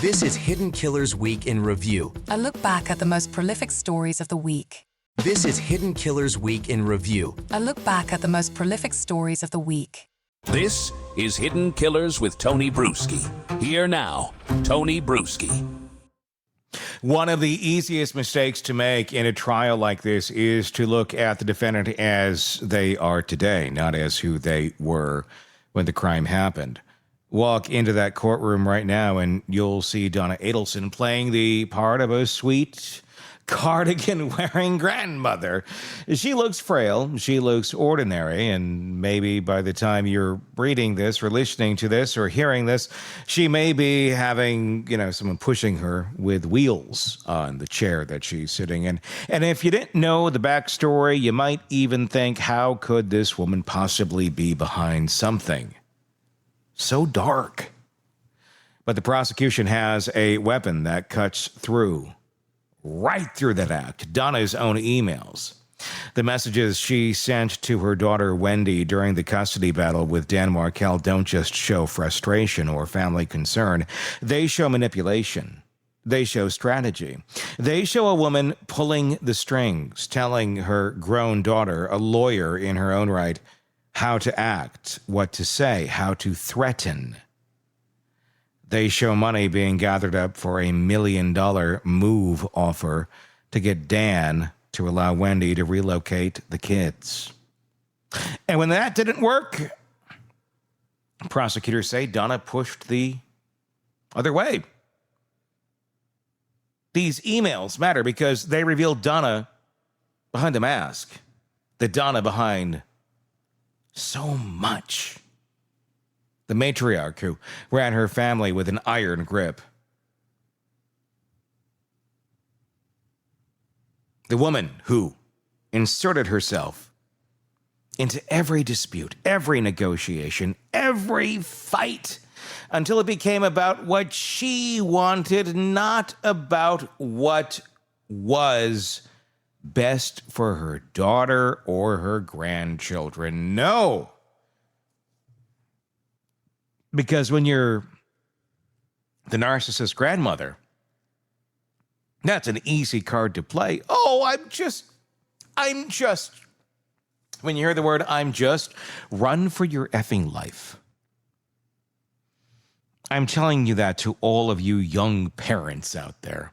This is Hidden Killers Week in Review. A look back at the most prolific stories of the week. This is Hidden Killers Week in Review. A look back at the most prolific stories of the week. This is Hidden Killers with Tony Brueski. Here now, Tony Brueski. One of the easiest mistakes to make in a trial like this is to look at the defendant as they are today, not as who they were when the crime happened. Walk into that courtroom right now and you'll see Donna Adelson playing the part of a sweet cardigan-wearing grandmother. She looks frail, she looks ordinary, and maybe by the time you're reading this or listening to this or hearing this, she may be having, someone pushing her with wheels on the chair that she's sitting in. And if you didn't know the backstory, you might even think, how could this woman possibly be behind something so dark? But the prosecution has a weapon that cuts right through that act. Donna's own emails. The messages she sent to her daughter Wendy during the custody battle with Dan Markel don't just show frustration or family concern. They show manipulation. They show strategy. They show a woman pulling the strings, telling her grown daughter, a lawyer in her own right, how to act, what to say, how to threaten. They show money being gathered up for $1 million move offer to get Dan to allow Wendy to relocate the kids. And when that didn't work, prosecutors say Donna pushed the other way. These emails matter because they reveal Donna behind a mask, the Donna behind so much. The matriarch who ran her family with an iron grip. The woman who inserted herself into every dispute, every negotiation, every fight, until it became about what she wanted, not about what was best for her daughter or her grandchildren. No. Because when you're the narcissist grandmother, that's an easy card to play. Oh, I'm just. When you hear the word I'm just, run for your effing life. I'm telling you that to all of you young parents out there.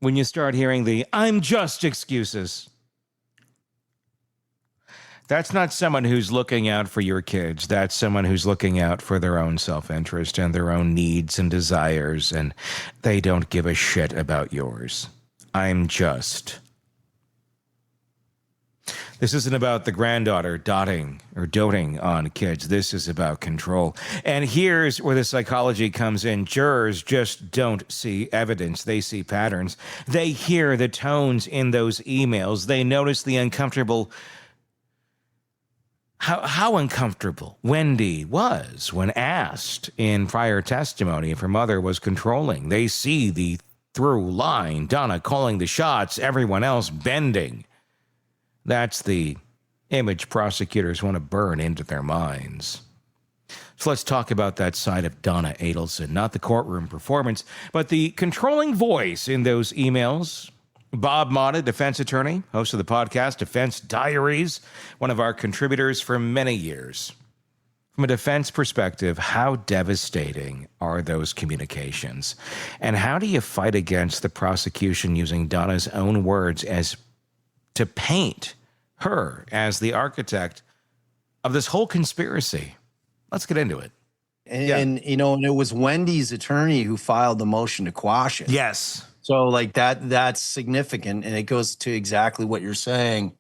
When you start hearing the I'm just excuses, that's not someone who's looking out for your kids. That's someone who's looking out for their own self-interest and their own needs and desires, and they don't give a shit about yours. I'm just. This isn't about the granddaughter doting on kids. This is about control. And here's where the psychology comes in. Jurors just don't see evidence. They see patterns. They hear the tones in those emails. They notice the uncomfortable, how uncomfortable Wendy was when asked in prior testimony if her mother was controlling. They see the through line, Donna calling the shots, everyone else bending. That's the image prosecutors want to burn into their minds. So let's talk about that side of Donna Adelson, not the courtroom performance, but the controlling voice in those emails. Bob Motta, defense attorney, host of the podcast Defense Diaries, one of our contributors for many years. From a defense perspective, how devastating are those communications? And how do you fight against the prosecution using Donna's own words as to paint her as the architect of this whole conspiracy? Let's get into it. And it was Wendy's attorney who filed the motion to quash it. Yes. So that's significant. And it goes to exactly what you're saying.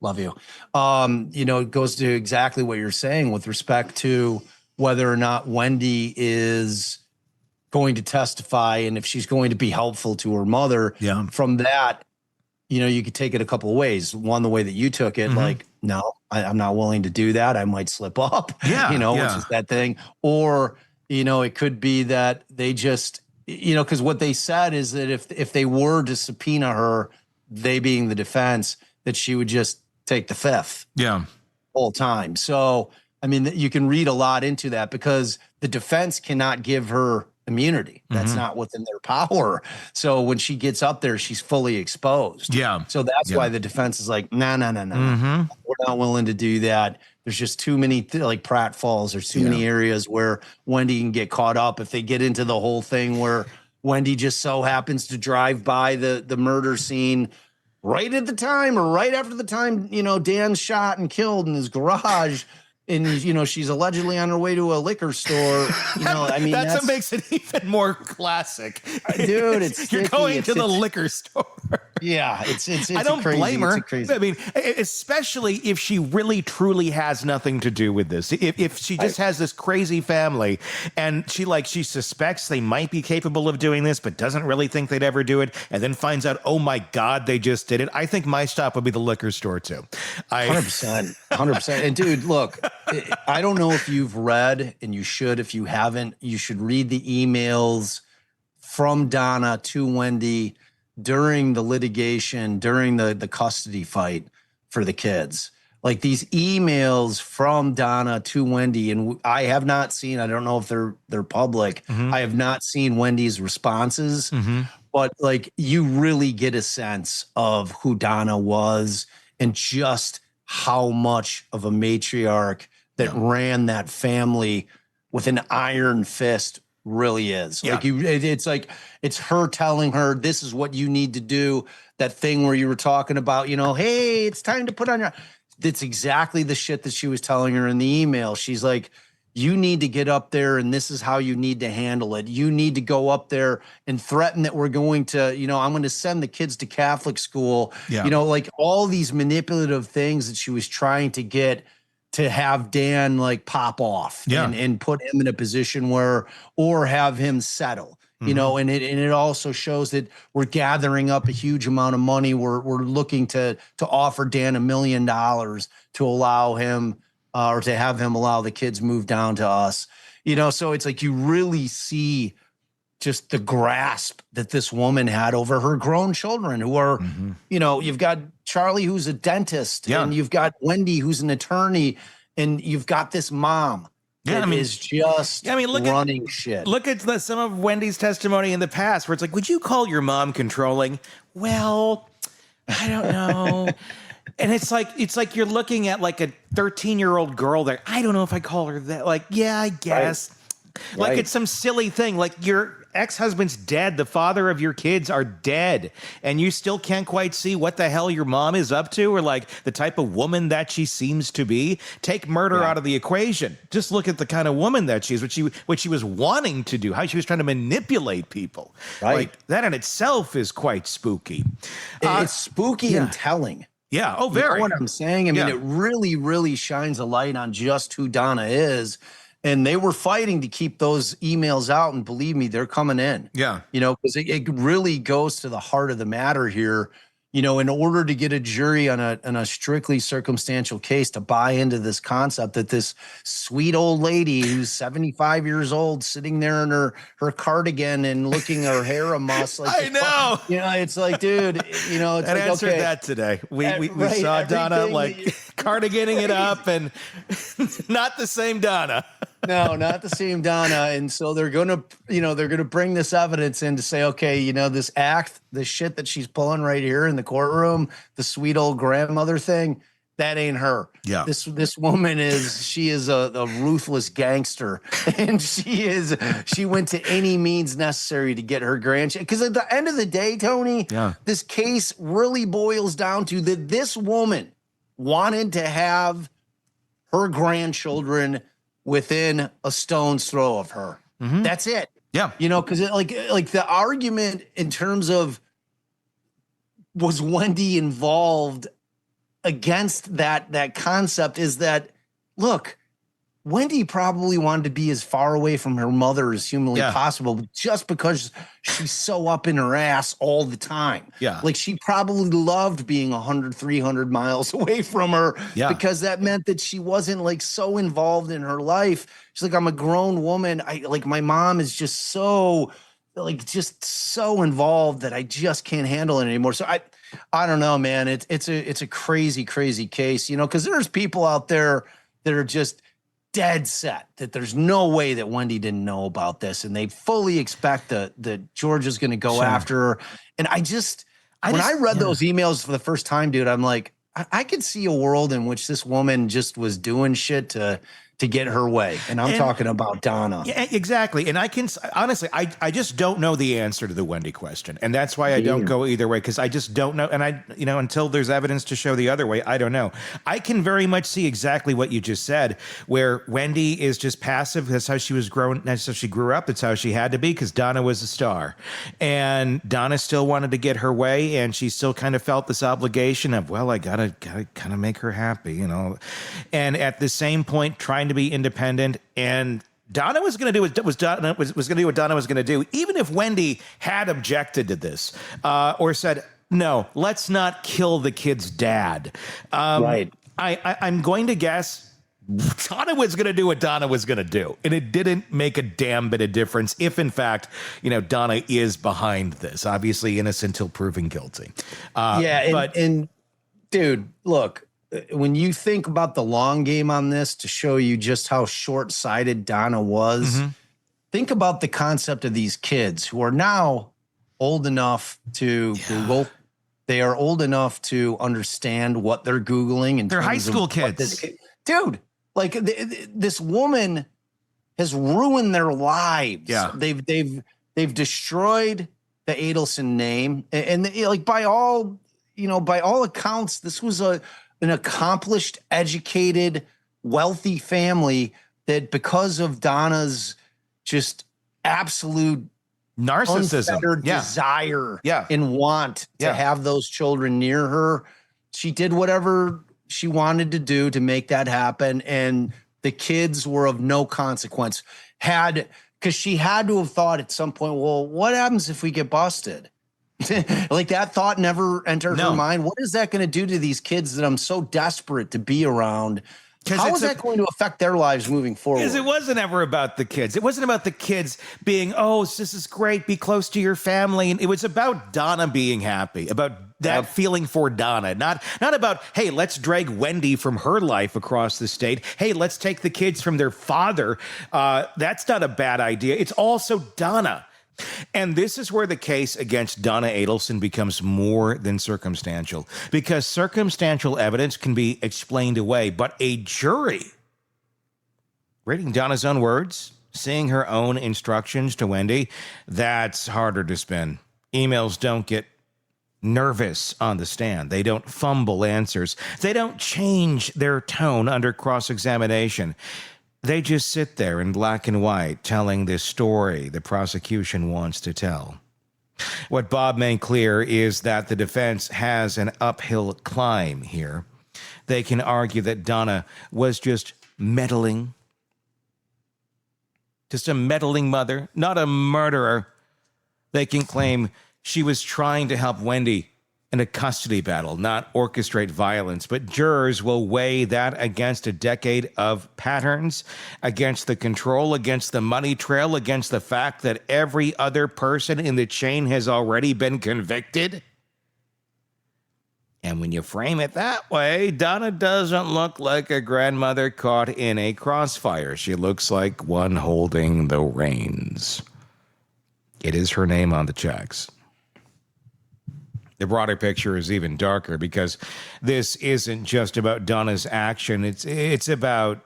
Love you. It goes to exactly what you're saying with respect to whether or not Wendy is going to testify and if she's going to be helpful to her mother. Yeah. From that, you could take it a couple of ways. One, the way that you took it, like, no, I'm not willing to do that. I might slip up, which is that thing. Or, it could be that they just, because what they said is that if they were to subpoena her, they being the defense, that she would just take the fifth. Yeah. Whole time. So I mean, you can read a lot into that because the defense cannot give her immunity. That's not within their power. So when she gets up there, she's fully exposed. Yeah. So that's why the defense is like, no. We're not willing to do that. There's just too many like pratfalls. There's too many areas where Wendy can get caught up if they get into the whole thing where Wendy just so happens to drive by the murder scene right at the time or right after the time, Dan's shot and killed in his garage. And, she's allegedly on her way to a liquor store. I mean, that's what makes it even more classic. Dude, it's you're sticky. going to the liquor store. Yeah, it's I don't crazy. blame her. It's crazy. I mean, especially if she really truly has nothing to do with this. If she just has this crazy family and she suspects they might be capable of doing this, but doesn't really think they'd ever do it, and then finds out, oh my God, they just did it. I think my stop would be the liquor store too. 100%. And dude, look, I don't know if you've read, and you should. If you haven't, you should read the emails from Donna to Wendy during the litigation, during the custody fight for the kids. Like these emails from Donna to Wendy, and I have not seen, I don't know if they're public. I have not seen Wendy's responses, but like you really get a sense of who Donna was and just how much of a matriarch that ran that family with an iron fist really is. Like it's her telling her, this is what you need to do. That thing where you were talking about, hey, it's time to put on your, that's exactly the shit that she was telling her in the email. She's like, you need to get up there and this is how you need to handle it. You need to go up there and threaten that we're going to, I'm going to send the kids to Catholic school. Like all these manipulative things that she was trying to get to have Dan like pop off and put him in a position where, or have him settle, and it also shows that we're gathering up a huge amount of money. We're looking to offer Dan $1 million to allow him or to have him allow the kids move down to us, so it's like you really see just the grasp that this woman had over her grown children who are, you've got Charlie, who's a dentist, and you've got Wendy, who's an attorney, and you've got this mom that is just running shit. Look at some of Wendy's testimony in the past where it's like, would you call your mom controlling? Well, I don't know. And it's like you're looking at like a 13-year-old girl there. I don't know if I call her that. Like, yeah, I guess. Like it's some silly thing. Like your ex-husband's dead. The father of your kids are dead. And you still can't quite see what the hell your mom is up to or like the type of woman that she seems to be. Take murder out of the equation. Just look at the kind of woman that she is, what she was wanting to do, how she was trying to manipulate people. Right. Like that in itself is quite spooky. It's spooky and telling. Yeah. Oh, very. You know what I'm saying? I mean, it really, really shines a light on just who Donna is. And they were fighting to keep those emails out. And believe me, they're coming in. Yeah. Because it really goes to the heart of the matter here. In order to get a jury on a strictly circumstantial case to buy into this concept that this sweet old lady who's 75 years old sitting there in her cardigan and looking her hair a muss. Like I know. It's like, dude, it's I like, answered okay. that today. We saw Donna like cardiganing it up and not the same Donna. No, not the same Donna. And so they're going to bring this evidence in to say, okay, this shit that she's pulling right here in the courtroom, the sweet old grandmother thing, that ain't her. Yeah. This woman she is a ruthless gangster. And she went to any means necessary to get her grandchild. Because at the end of the day, Tony, this case really boils down to that this woman wanted to have her grandchildren within a stone's throw of her. That's it. Yeah. Because like the argument in terms of was Wendy involved against that concept is that, look, Wendy probably wanted to be as far away from her mother as humanly possible, just because she's so up in her ass all the time. Yeah. Like she probably loved being 100, 300 miles away from her because that meant that she wasn't like so involved in her life. She's like, I'm a grown woman. My mom is just so involved that I just can't handle it anymore. So I don't know, man. It's a crazy, crazy case, because there's people out there that are just dead set that there's no way that Wendy didn't know about this, and they fully expect that George is going to go after her. And I read those emails for the first time, dude, I'm like, I could see a world in which this woman just was doing shit to get her way. And I'm talking about Donna. Yeah, exactly. And I can, honestly, I just don't know the answer to the Wendy question. And that's why I don't go either way, because I just don't know. And until there's evidence to show the other way, I don't know. I can very much see exactly what you just said, where Wendy is just passive. That's how she was grown. That's how she grew up. That's how she had to be, because Donna was a star. And Donna still wanted to get her way. And she still kind of felt this obligation of, well, I gotta kind of make her happy, And at the same point, trying to be independent, and Donna was going to do what Donna was going to do what Donna was going to do, even if Wendy had objected to this or said, "No, let's not kill the kid's dad." Right. I'm going to guess Donna was going to do what Donna was going to do, and it didn't make a damn bit of difference if, in fact, Donna is behind this. Obviously, innocent until proven guilty. And dude, look. When you think about the long game on this, to show you just how short-sighted Donna was, think about the concept of these kids who are now old enough to Google. They are old enough to understand what they're Googling. And they're high school kids. Dude, like this woman has ruined their lives. Yeah. They've destroyed the Adelson name. And like by all accounts, this was an accomplished, educated, wealthy family that, because of Donna's just absolute narcissism, desire and want to have those children near her, she did whatever she wanted to do to make that happen. And the kids were of no consequence. Because she had to have thought at some point, well, what happens if we get busted? Like that thought never entered her mind. What is that going to do to these kids that I'm so desperate to be around? How is that going to affect their lives moving forward? Because it wasn't ever about the kids. It wasn't about the kids being, oh, this is great, be close to your family. And it was about Donna being happy, about that feeling for Donna. Not about, hey, let's drag Wendy from her life across the state. Hey, let's take the kids from their father. That's not a bad idea. It's also Donna. And this is where the case against Donna Adelson becomes more than circumstantial, because circumstantial evidence can be explained away, but a jury, reading Donna's own words, seeing her own instructions to Wendy, that's harder to spin. Emails don't get nervous on the stand. They don't fumble answers. They don't change their tone under cross-examination. They just sit there in black and white telling this story the prosecution wants to tell. What Bob made clear is that the defense has an uphill climb here. They can argue that Donna was just meddling. Just a meddling mother, not a murderer. They can claim she was trying to help Wendy in a custody battle, not orchestrate violence. But jurors will weigh that against a decade of patterns, against the control, against the money trail, against the fact that every other person in the chain has already been convicted. And when you frame it that way, Donna doesn't look like a grandmother caught in a crossfire. She looks like one holding the reins. It is her name on the checks. The broader picture is even darker, because this isn't just about Donna's action. It's about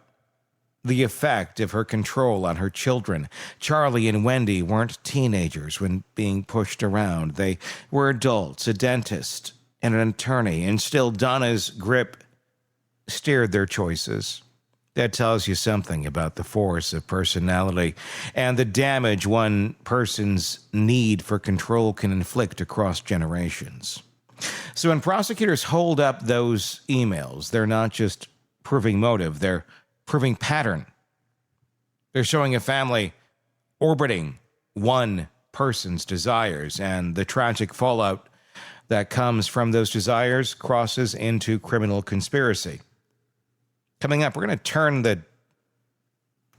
the effect of her control on her children. Charlie and Wendy weren't teenagers when being pushed around. They were adults, a dentist and an attorney, and still Donna's grip steered their choices. That tells you something about the force of personality and the damage one person's need for control can inflict across generations. So when prosecutors hold up those emails, they're not just proving motive, they're proving pattern. They're showing a family orbiting one person's desires, and the tragic fallout that comes from those desires crosses into criminal conspiracy. Coming up, we're going to turn the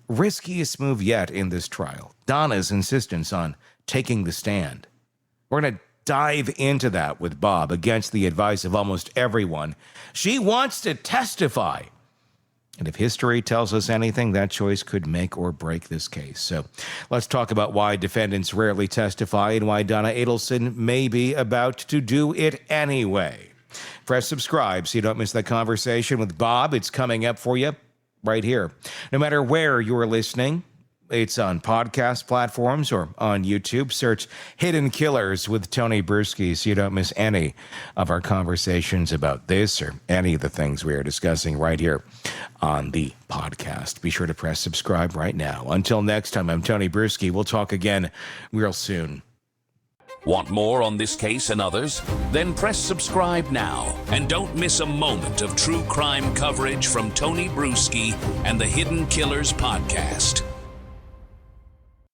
riskiest move yet in this trial, Donna's insistence on taking the stand. We're going to dive into that with Bob against the advice of almost everyone. She wants to testify. And if history tells us anything, that choice could make or break this case. So let's talk about why defendants rarely testify and why Donna Adelson may be about to do it anyway. Press subscribe so you don't miss that conversation with Bob. It's coming up for you right here. No matter where you're listening, it's on podcast platforms or on YouTube. Search Hidden Killers with Tony Brueski so you don't miss any of our conversations about this or any of the things we are discussing right here on the podcast. Be sure to press subscribe right now. Until next time, I'm Tony Brueski. We'll talk again real soon. Want more on this case and others? Then press subscribe now and don't miss a moment of true crime coverage from Tony Brueski and the Hidden Killers podcast.